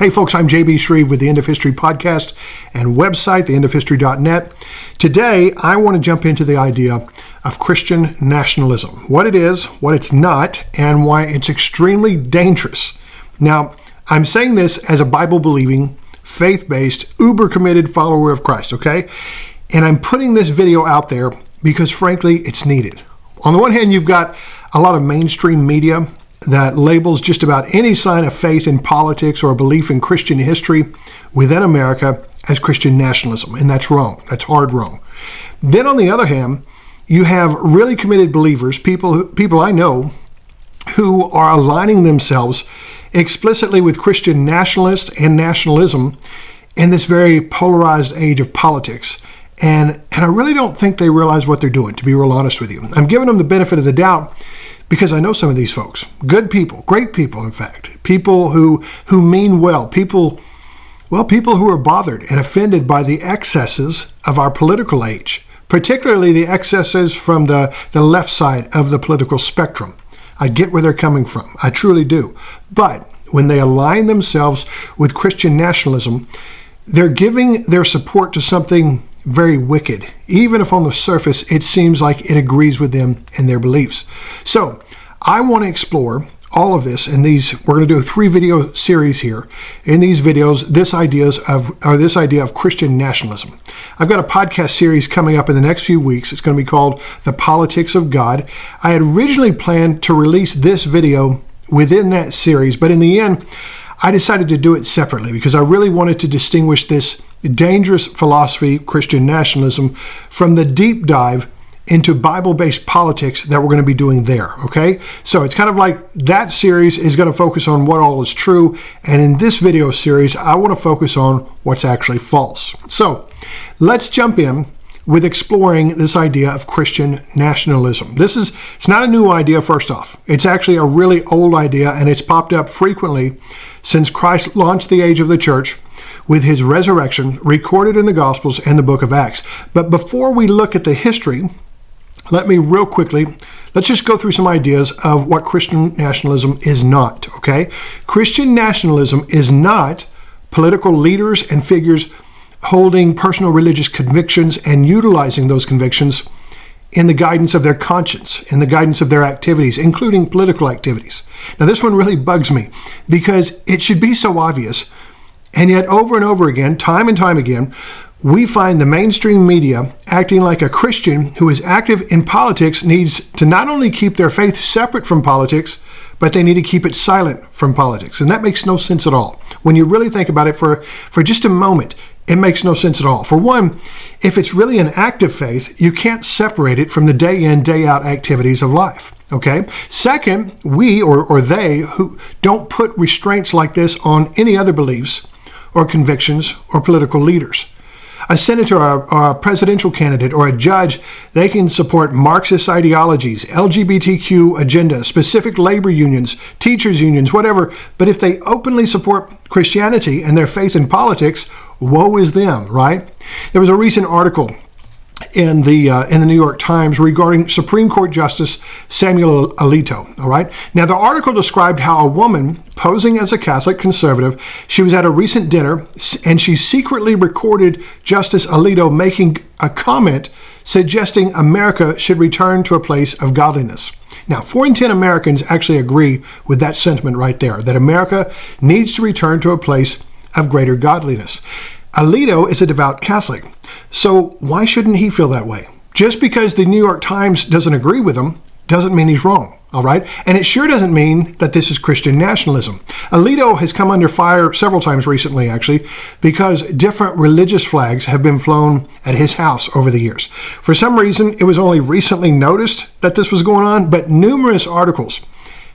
Hey folks, I'm JB Shreve with the End of History podcast and website, theendofhistory.net. Today, I want to jump into the idea of Christian nationalism, what it is, what it's not, and why it's extremely dangerous. Now, I'm saying this as a Bible-believing, faith-based, uber-committed follower of Christ, okay? And I'm putting this video out there because, frankly, it's needed. On the one hand, you've got a lot of mainstream media that labels just about any sign of faith in politics or belief in Christian history within America as Christian nationalism, and that's wrong. That's hard wrong. Then on the other hand, you have really committed believers, people I know, who are aligning themselves explicitly with Christian nationalists and nationalism in this very polarized age of politics. And I really don't think they realize what they're doing, to be real honest with you. I'm giving them the benefit of the doubt because I know some of these folks, good people, great people, in fact, people who mean well, people who are bothered and offended by the excesses of our political age, particularly the excesses from the left side of the political spectrum. I get where they're coming from. I truly do. But when they align themselves with Christian nationalism, they're giving their support to something very wicked, even if on the surface it seems like it agrees with them and their beliefs. So I want to explore all of this in these. We're going to do a 3-video series here. In these videos, this idea of Christian nationalism. I've got a podcast series coming up in the next few weeks. It's going to be called The Politics of God. I had originally planned to release this video within that series, but in the end, I decided to do it separately because I really wanted to distinguish this dangerous philosophy, Christian nationalism, from the deep dive into Bible-based politics that we're going to be doing there, okay? So it's kind of like that series is going to focus on what all is true, and in this video series, I want to focus on what's actually false. So let's jump in with exploring this idea of Christian nationalism. It's not a new idea, first off. It's actually a really old idea, and it's popped up frequently since Christ launched the age of the church with his resurrection recorded in the Gospels and the book of Acts. But before we look at the history, let's just go through some ideas of what Christian nationalism is not, okay? Christian nationalism is not political leaders and figures holding personal religious convictions and utilizing those convictions in the guidance of their conscience, in the guidance of their activities, including political activities. Now, this one really bugs me because it should be so obvious, and yet over and over again, time and time again, we find the mainstream media acting like a Christian who is active in politics needs to not only keep their faith separate from politics, but they need to keep it silent from politics. And that makes no sense at all. When you really think about it for just a moment, it makes no sense at all. For one, if it's really an active faith, you can't separate it from the day in, day out activities of life. Okay? Second, we or they who don't put restraints like this on any other beliefs or convictions or political leaders. A senator or a presidential candidate or a judge, they can support Marxist ideologies, LGBTQ agendas, specific labor unions, teachers unions, whatever. But if they openly support Christianity and their faith in politics, woe is them, right? There was a recent article in the New York Times regarding Supreme Court Justice Samuel Alito, all right? Now, the article described how a woman posing as a Catholic conservative, she was at a recent dinner, and she secretly recorded Justice Alito making a comment suggesting America should return to a place of godliness. Now, 4 in 10 Americans actually agree with that sentiment right there, that America needs to return to a place of greater godliness. Alito is a devout Catholic, so why shouldn't he feel that way? Just because the New York Times doesn't agree with him doesn't mean he's wrong, all right? And it sure doesn't mean that this is Christian nationalism. Alito has come under fire several times recently, actually, because different religious flags have been flown at his house over the years. For some reason, it was only recently noticed that this was going on, but numerous articles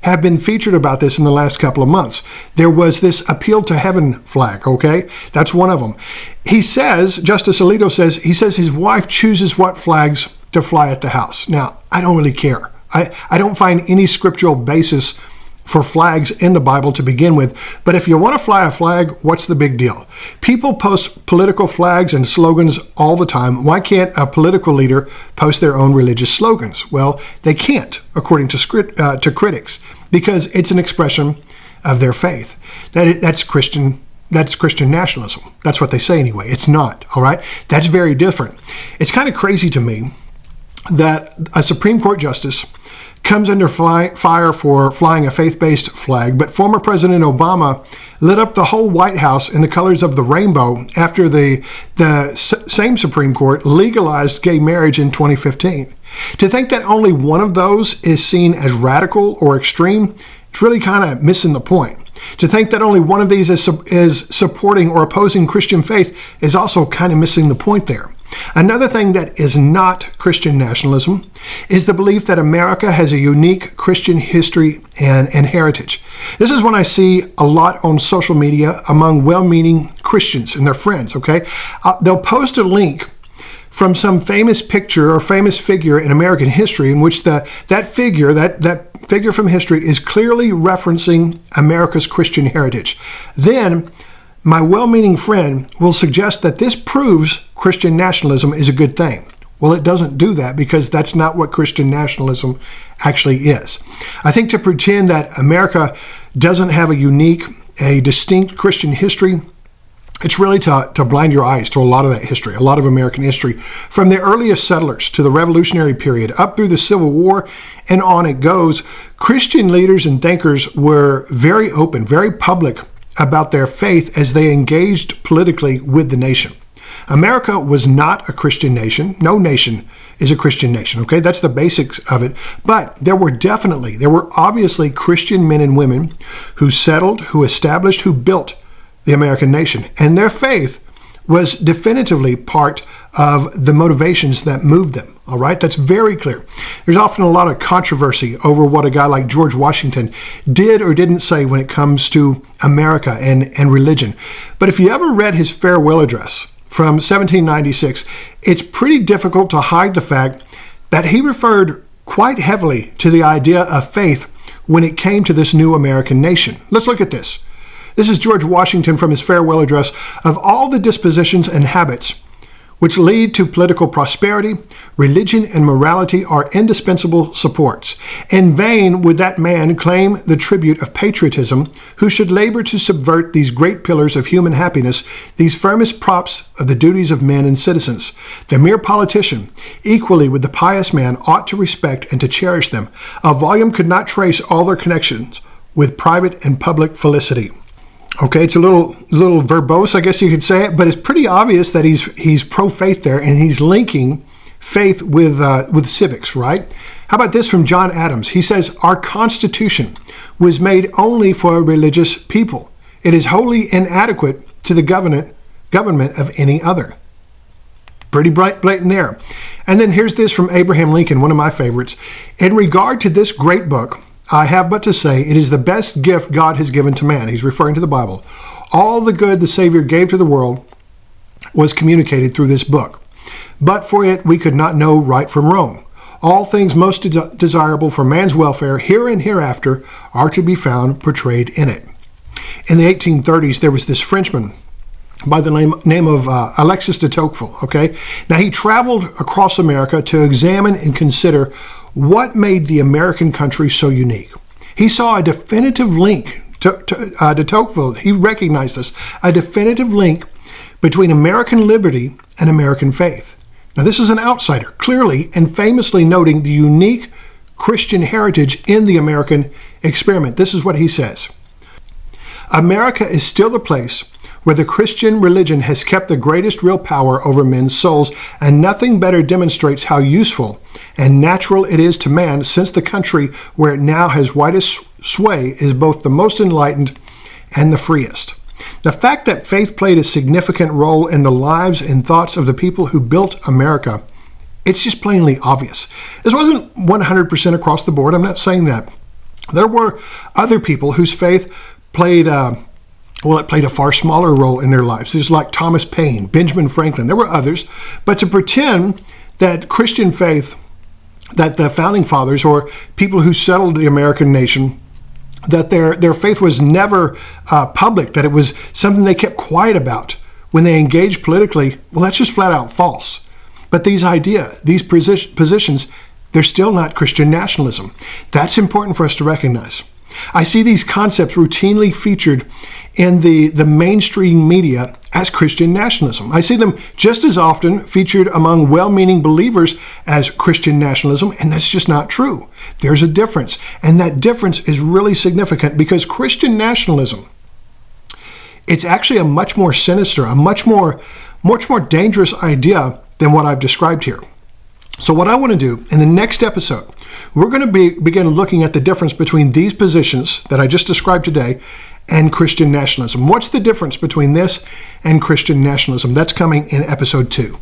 have been featured about this in the last couple of months. There was this appeal to heaven flag, okay? That's one of them. He says, Justice Alito says, his wife chooses what flags to fly at the house. Now, I don't really care. I don't find any scriptural basis for flags in the Bible to begin with. But if you want to fly a flag, what's the big deal? People post political flags and slogans all the time. Why can't a political leader post their own religious slogans? Well, they can't, according to critics, because it's an expression of their faith. That's Christian that's Christian nationalism. That's what they say anyway. It's not, all right? That's very different. It's kind of crazy to me that a Supreme Court justice comes under fire for flying a faith-based flag, but former President Obama lit up the whole White House in the colors of the rainbow after the same Supreme Court legalized gay marriage in 2015. To think that only one of those is seen as radical or extreme, it's really kind of missing the point. To think that only one of these is supporting or opposing Christian faith is also kind of missing the point there. Another thing that is not Christian nationalism is the belief that America has a unique Christian history and heritage. This is one I see a lot on social media among well-meaning Christians and their friends, okay? They'll post a link from some famous picture or famous figure in American history in which that figure from history is clearly referencing America's Christian heritage. Then my well-meaning friend will suggest that this proves Christian nationalism is a good thing. Well, it doesn't do that because that's not what Christian nationalism actually is. I think to pretend that America doesn't have a distinct Christian history, it's really to blind your eyes to a lot of that history, a lot of American history, from the earliest settlers to the Revolutionary period, up through the Civil War, and on it goes. Christian leaders and thinkers were very open, very public about their faith as they engaged politically with the nation. America was not a Christian nation. No nation is a Christian nation, okay? That's the basics of it. But there were obviously Christian men and women who settled, who established, who built the American nation. And their faith was definitively part of the motivations that moved them. All right, that's very clear. There's often a lot of controversy over what a guy like George Washington did or didn't say when it comes to America and religion. But if you ever read his farewell address from 1796, it's pretty difficult to hide the fact that he referred quite heavily to the idea of faith when it came to this new American nation. Let's look at this. This is George Washington from his farewell address. Of all the dispositions and habits which lead to political prosperity, religion and morality are indispensable supports. In vain would that man claim the tribute of patriotism who should labor to subvert these great pillars of human happiness, these firmest props of the duties of men and citizens. The mere politician, equally with the pious man, ought to respect and to cherish them. A volume could not trace all their connections with private and public felicity. Okay, it's a little verbose, I guess you could say it, but it's pretty obvious that he's pro-faith there, and he's linking faith with civics, right? How about this from John Adams? He says, "Our Constitution was made only for a religious people. It is wholly inadequate to the government of any other." Pretty blatant there. And then here's this from Abraham Lincoln, one of my favorites. "In regard to this great book, I have but to say it is the best gift God has given to man." He's referring to the Bible. "All the good the Savior gave to the world was communicated through this book. But for it we could not know right from wrong. All things most desirable for man's welfare here and hereafter are to be found portrayed in it." In the 1830s, there was this Frenchman by the name of Alexis de Tocqueville, okay? Now, he traveled across America to examine and consider what made the American country so unique. He saw a definitive link, de Tocqueville, he recognized this, a definitive link between American liberty and American faith. Now, this is an outsider, clearly and famously noting the unique Christian heritage in the American experiment. This is what he says. "America is still the place where the Christian religion has kept the greatest real power over men's souls, and nothing better demonstrates how useful and natural it is to man, since the country where it now has widest sway is both the most enlightened and the freest." The fact that faith played a significant role in the lives and thoughts of the people who built America, it's just plainly obvious. This wasn't 100% across the board. I'm not saying that. There were other people whose faith played it played a far smaller role in their lives. There's like Thomas Paine, Benjamin Franklin. There were others. But to pretend that Christian faith, that the founding fathers or people who settled the American nation, that their faith was never public, that it was something they kept quiet about when they engaged politically, well, that's just flat out false. But these positions, they're still not Christian nationalism. That's important for us to recognize. I see these concepts routinely featured in the mainstream media as Christian nationalism. I see them just as often featured among well-meaning believers as Christian nationalism, and that's just not true. There's a difference, and that difference is really significant because Christian nationalism, it's actually a much more sinister, a much more dangerous idea than what I've described here. So what I want to do in the next episode, we're going to begin looking at the difference between these positions that I just described today and Christian nationalism. What's the difference between this and Christian nationalism? That's coming in episode 2.